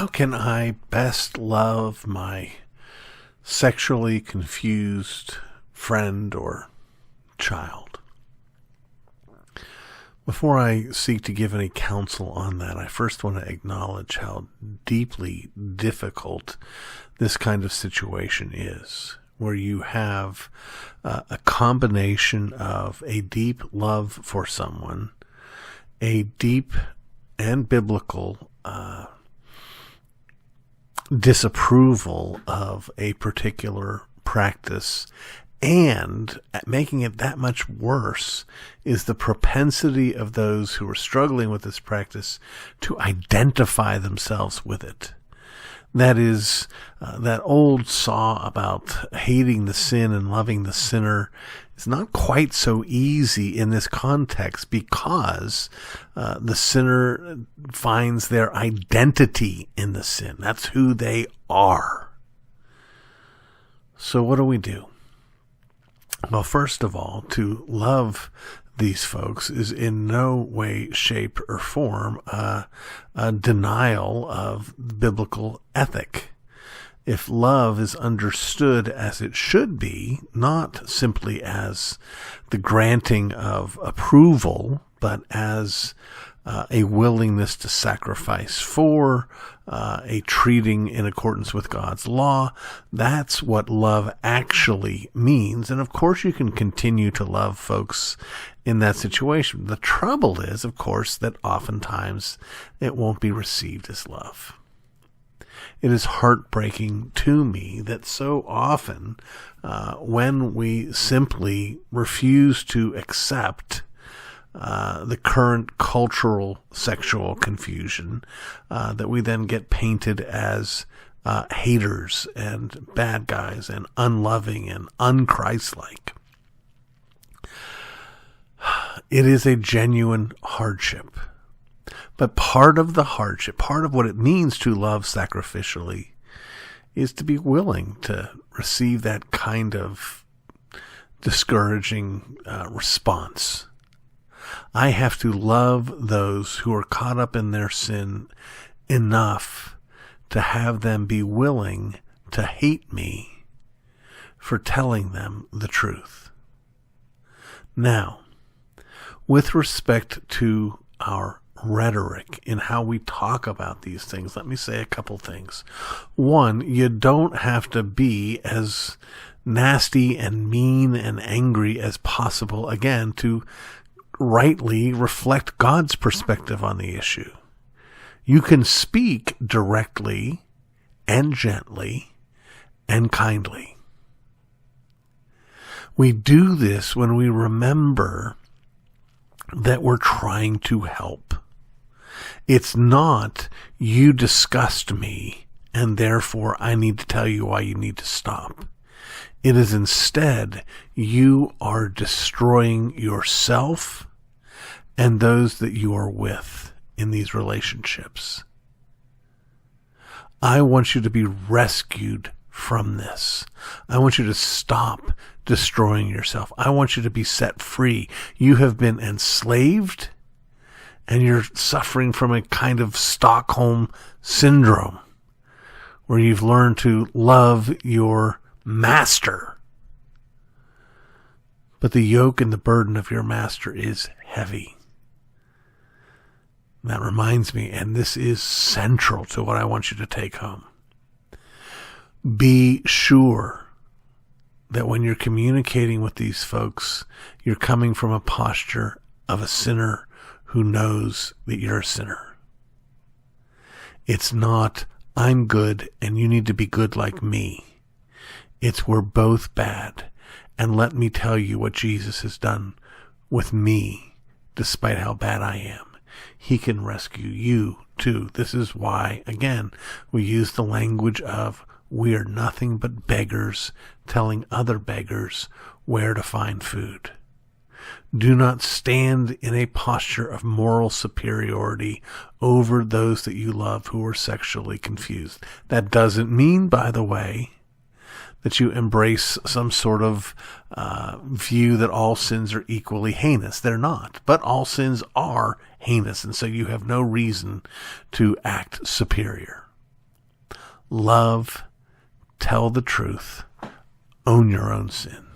How can I best love my sexually confused friend or child? Before I seek to give any counsel on that, I first want to acknowledge how deeply difficult this kind of situation is, where you have a combination of a deep love for someone, a deep and biblical disapproval of a particular practice, and making it that much worse is the propensity of those who are struggling with this practice to identify themselves with it. That is, that old saw about hating the sin and loving the sinner is not quite so easy in this context, because the sinner finds their identity in the sin. That's who they are. So what do? Well, first of all, to love these folks is in no way, shape, or form a denial of biblical ethic. If love is understood as it should be, not simply as the granting of approval, but as a willingness to sacrifice for, a treating in accordance with God's law, that's what love actually means. And of course you can continue to love folks in that situation. The trouble is, of course, that oftentimes it won't be received as love. It is heartbreaking to me that so often when we simply refuse to accept the current cultural sexual confusion, that we then get painted as haters and bad guys and unloving and unchristlike. It is a genuine hardship. But part of the hardship, part of what it means to love sacrificially, is to be willing to receive that kind of discouraging response. I have to love those who are caught up in their sin enough to have them be willing to hate me for telling them the truth. Now, with respect to our rhetoric in how we talk about these things, let me say a couple things. One, you don't have to be as nasty and mean and angry as possible, again, to rightly reflect God's perspective on the issue. You can speak directly and gently and kindly. We do this when we remember that we're trying to help. It's not, you disgust me, and therefore I need to tell you why you need to stop. It is instead, you are destroying yourself and those that you are with in these relationships. I want you to be rescued from this. I want you to stop destroying yourself. I want you to be set free. You have been enslaved, and you're suffering from a kind of Stockholm syndrome, where you've learned to love your master. But the yoke and the burden of your master is heavy. That reminds me, and this is central to what I want you to take home. Be sure that when you're communicating with these folks, you're coming from a posture of a sinner who knows that you're a sinner. It's not, I'm good and you need to be good like me. It's, we're both bad, and let me tell you what Jesus has done with me, despite how bad I am. He can rescue you too. This is why, again, we use the language of, we are nothing but beggars telling other beggars where to find food. Do not stand in a posture of moral superiority over those that you love who are sexually confused. That doesn't mean, by the way, that you embrace some sort of view that all sins are equally heinous. They're not. But all sins are heinous, and so you have no reason to act superior. love, tell the truth, own your own sin.